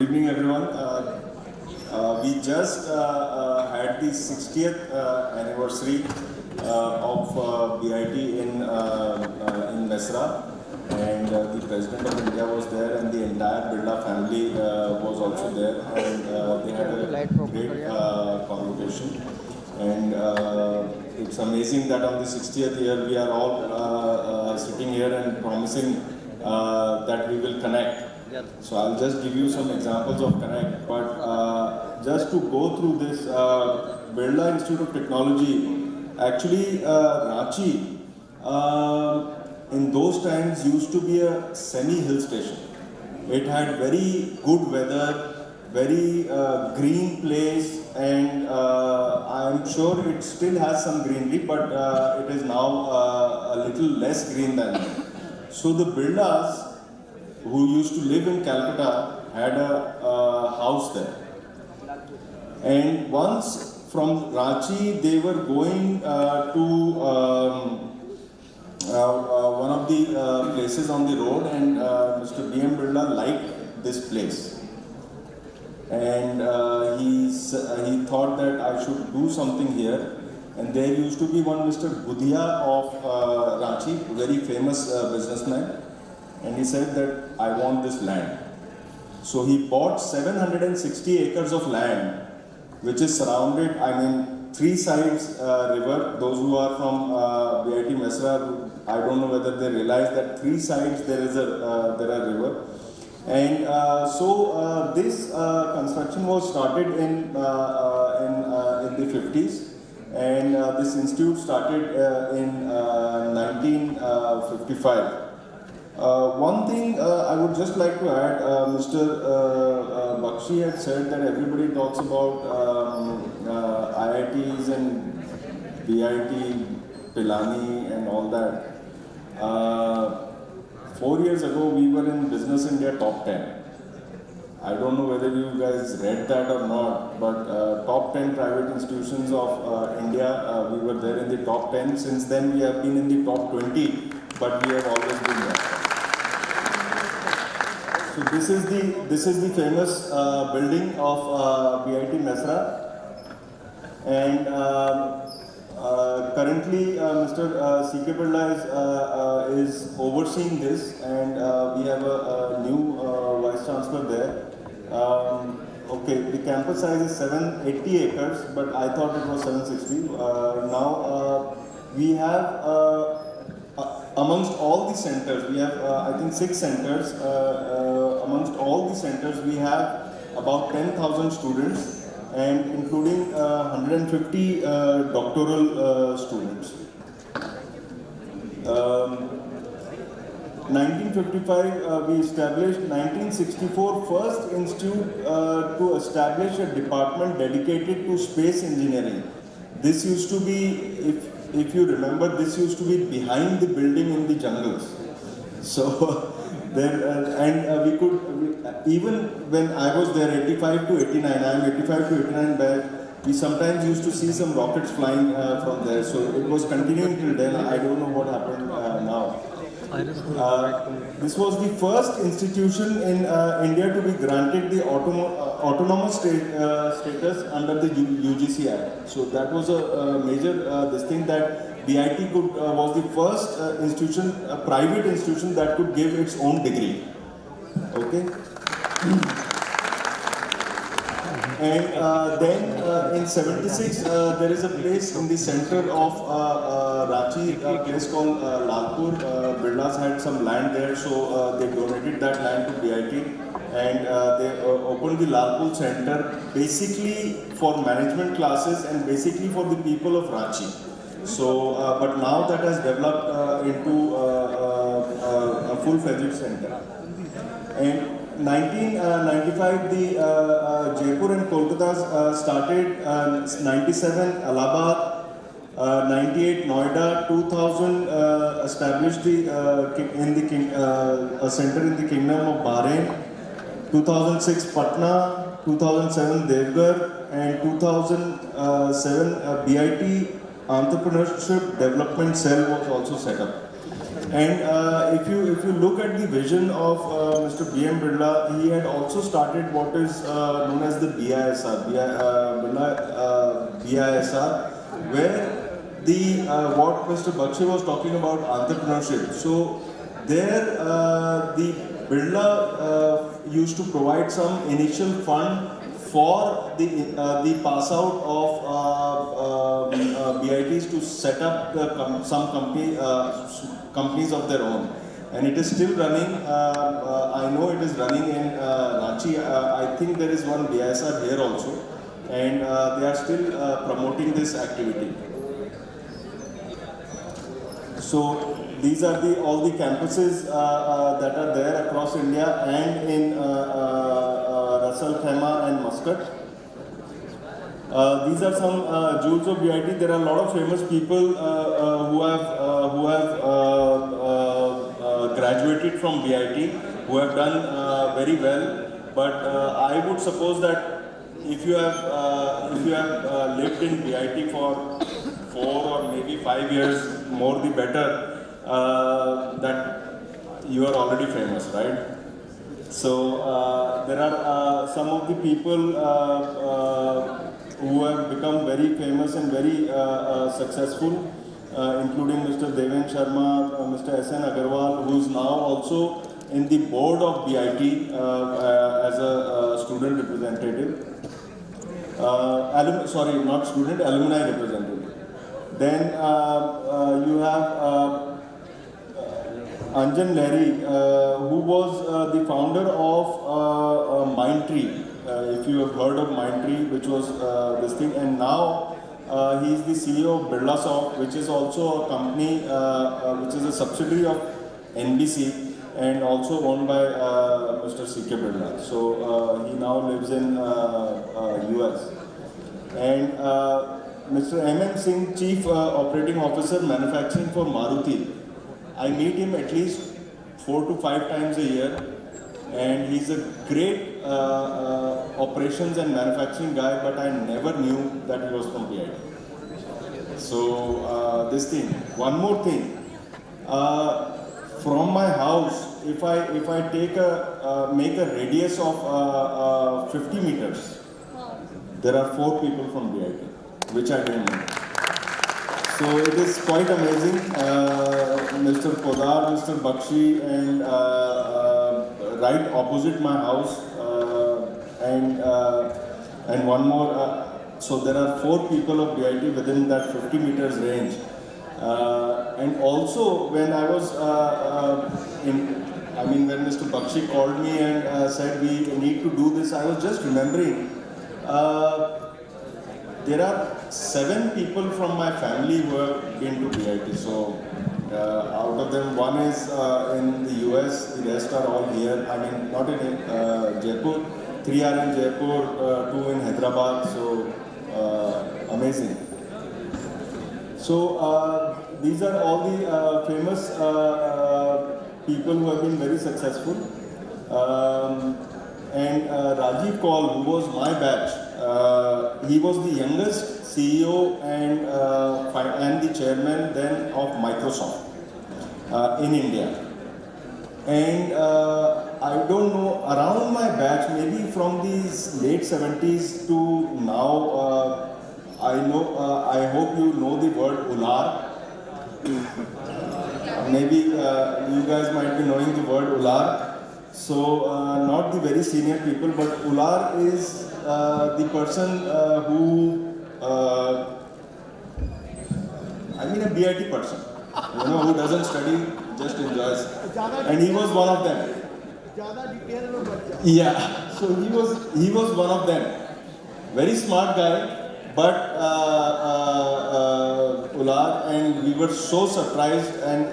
Good evening, everyone. We just had the 60th anniversary of BIT in Mesra, and the President of India was there, and the entire Birla family was also there, and they had a great convocation. And it's amazing that on the 60th year we are all sitting here and promising that we will connect. So I'll just give you some examples of connect, but just to go through this, Birla Institute of Technology, actually Ranchi in those times used to be a semi-hill station. It had very good weather, very green place, and I'm sure it still has some greenery, but it is now a little less green than that. So the Birlas, who used to live in Calcutta, had a house there. And once from Ranchi, they were going to one of the places on the road, and Mr. B.M. Birla liked this place. And he thought that I should do something here. And there used to be one Mr. Budhia of Ranchi, very famous businessman. And he said that I want this land. So he bought 760 acres of land, which is surrounded, three sides river. Those who are from BIT Mesra, I don't know whether they realize that three sides there are river. And so this construction was started in the 50s, and this institute started in 1955. One thing I would just like to add, Mr. Bakshi had said that everybody talks about IITs and BIT, Pilani and all that. 4 years ago, we were in Business India Top 10. I don't know whether you guys read that or not, but top 10 private institutions of India, we were there in the top 10. Since then, we have been in the top 20, but we have always been there. So this is the famous building of BIT Mesra, and currently Mr. C.K. Birla is overseeing this, and we have a new Vice Chancellor there. Okay, the campus size is 780 acres, but I thought it was 760. Now we have amongst all the centers, we have I think 6 centers. Amongst all the centers, we have about 10,000 students, and including 150 doctoral students. 1955 we established, 1964 first institute to establish a department dedicated to space engineering. This used to be, if you remember, this used to be behind the building in the jungles. So there, we could, even when I was there 85 to 89, I am 85 to 89 back, we sometimes used to see some rockets flying from there. So it was continuing till then. I don't know what happened now. This was the first institution in India to be granted the autonomous status under the UGC Act. So that was a major this thing that BIT was the first institution, a private institution that could give its own degree. Okay. And then in 76, there is a place in the center of Ranchi, a place called Lalpur. Birlas had some land there, so they donated that land to BIT, and they opened the Lalpur Center basically for management classes and basically for the people of Ranchi. So, but now that has developed into a full-fledged center. And 1995, the Jaipur and Kolkata started, 97 Allahabad, 98 Noida, 2000 established a center in the Kingdom of Bahrain, 2006 Patna, 2007 Devghar, and 2007 BIT Entrepreneurship Development Cell was also set up. And if you look at the vision of Mr. B.M. Birla, he had also started what is known as the BISR, BISR, where the what Mr. Bakshi was talking about entrepreneurship. So there, the Birla used to provide some initial fund for the pass out of BITs to set up some companies of their own, and it is still running. I know it is running in Ranchi. I think there is one BISR here also, and they are still promoting this activity. So these are all the campuses that are there across India and in Ras Al Khaimah and Muscat. These are some jewels of BIT. There are a lot of famous people who have graduated from BIT, who have done very well. But I would suppose that if you have lived in BIT for 4 or maybe 5 years, more the better, that you are already famous, right? So there are some of the people who have become very famous and very successful, including Mr. Deven Sharma, Mr. S.N. Agarwal, who is now also in the board of BIT as a student representative. Sorry, not student, alumni representative. Then you have Anjan Lahiri, who was the founder of Mindtree. If you have heard of Mindtree, which was this thing, and now he is the CEO of Birlasoft, which is also a company which is a subsidiary of NBC and also owned by Mr. C.K. Birla. So he now lives in US. And Mr. M.M. Singh, Chief Operating Officer Manufacturing for Maruti. I meet him at least 4 to 5 times a year, and he's a great operations and manufacturing guy, but I never knew that he was from BIT. So this thing, one more thing, from my house, if I take make a radius of 50 meters, there are 4 people from BIT, which I didn't know. So it is quite amazing. Mr. Podar, Mr. Bakshi, and right opposite my house, and one more. So there are 4 people of BIT within that 50 meters range. And also when I was when Mr. Bakshi called me and said we need to do this, I was just remembering. There are 7 people from my family who have been to BIT. So out of them, one is in the US, the rest are all here. I mean, not in Jaipur. 3 are in Jaipur, 2 in Hyderabad. So amazing. So these are all the famous people who have been very successful. And Rajiv Kaul, who was my batch, he was the youngest CEO and the chairman then of Microsoft in India. And I don't know, around my batch, maybe from the late 70s to now, I hope you know the word Ular. Maybe you guys might be knowing the word Ular. So not the very senior people, but Ular is the person who, a BIT person, who doesn't study, just enjoys. And he was one of them. Yeah, so he was one of them. Very smart guy, but Ular, and we were so surprised. And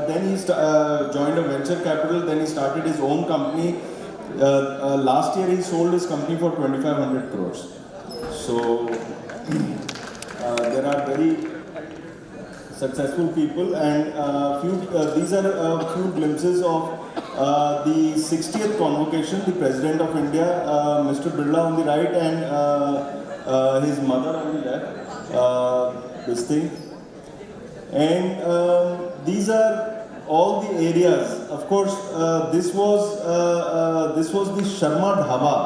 then he joined a venture capital. Then he started his own company. Last year he sold his company for 2,500 crores. So there are very successful people, and these are a few glimpses of the 60th convocation. The President of India, Mr. Birla on the right, and his mother on the left. This thing, and these are all the areas. Of course, this was the Sharma Dhaba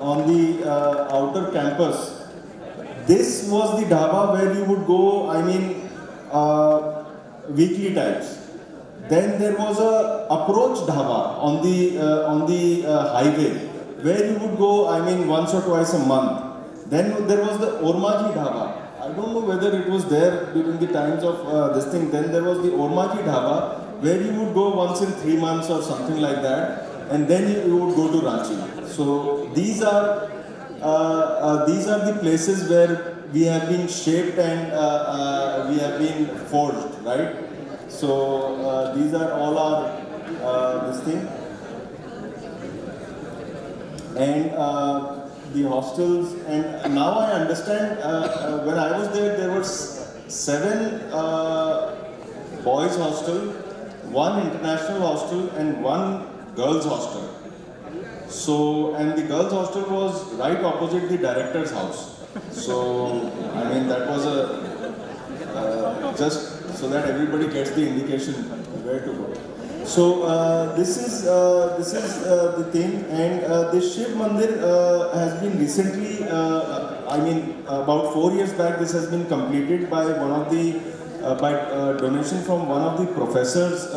on the outer campus. This was the dhaba where you would go, I mean, weekly types. Then there was a approach dhaba on the highway where you would go, I mean, once or twice a month. Then there was the Ormaji dhaba. I don't know whether it was there during the times of this thing. Then there was the Ormaji dhaba where you would go once in 3 months or something like that, and then you would go to Ranchi. So these are the places where we have been shaped and we have been forged, right? So these are all our this thing. And the hostels, and now I understand, when I was there were 7 boys hostel, 1 international hostel and 1 girls hostel. So, and the girls hostel was right opposite the director's house. So, I mean, that was just so that everybody gets the indication where to go. So, this is the thing, and this Shiv Mandir has been recently, I mean, about 4 years back, this has been completed by one of the, by donation from one of the professors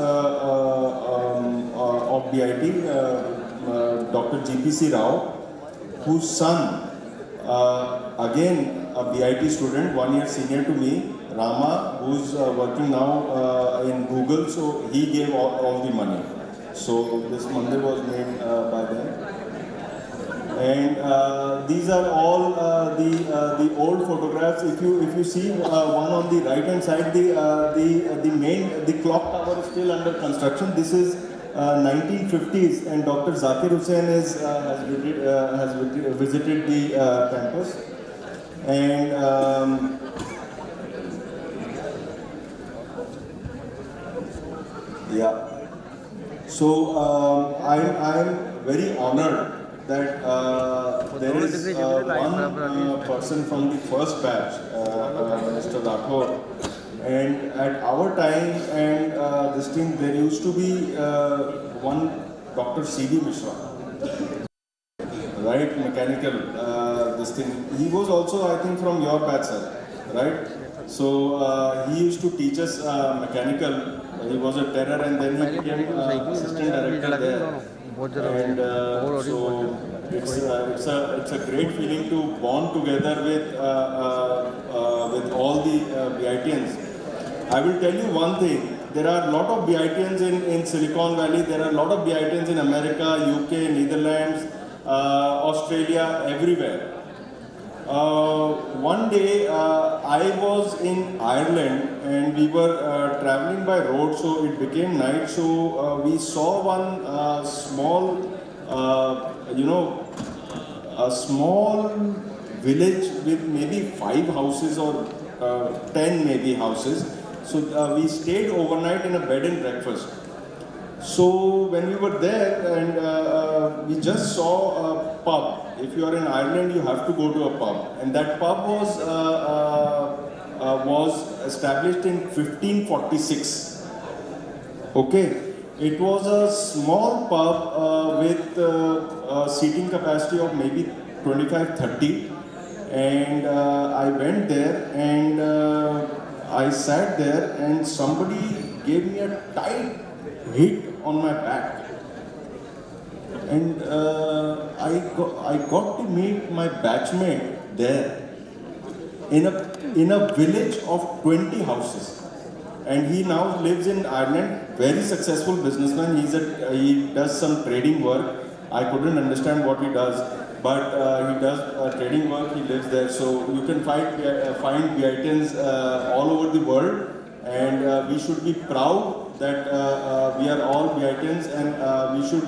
of BIT. Dr. GPC Rao, whose son, again a BIT student, 1 year senior to me, Rama, who's working now in Google, so he gave all the money. So this mandir was made by them. And these are all the old photographs. If you see one on the right hand side, the clock tower is still under construction. This is 1950s, and Dr. Zakir Hussain has visited the campus. And yeah, so I'm very honored that there is one person from the first batch, Mr. Rathore. And at our time and this thing, there used to be one Dr. C.D. Mishra, right? Mechanical, this thing. He was also, I think, from your batch, sir, right? So he used to teach us mechanical. He was a terror, and then he became assistant director there. And so it's a great feeling to bond together with all the BITians. I will tell you one thing, there are a lot of BITians in Silicon Valley, there are a lot of BITians in America, UK, Netherlands, Australia, everywhere. One day I was in Ireland and we were traveling by road, so it became night, so we saw one small, a small village with maybe 5 houses or 10 maybe houses. So we stayed overnight in a bed and breakfast. So when we were there, and we just saw a pub. If you are in Ireland, you have to go to a pub, and that pub was established in 1546. Okay, it was a small pub with a seating capacity of maybe 25-30, and I went there and I sat there, and somebody gave me a tight hit on my back, and I got to meet my batchmate there in a village of 20 houses, and he now lives in Ireland. Very successful businessman. He does some trading work. I couldn't understand what he does, but he does trading work. He lives there, so you can find BITians all over the world, and we should be proud that we are all BITians, and we should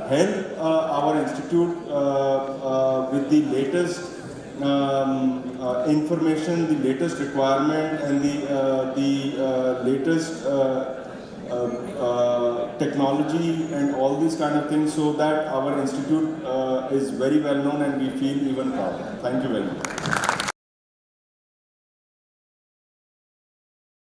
help our institute with the latest information, the latest requirement, and the latest technology and all these kind of things, so that our institute is very well known and we feel even proud. Thank you very much.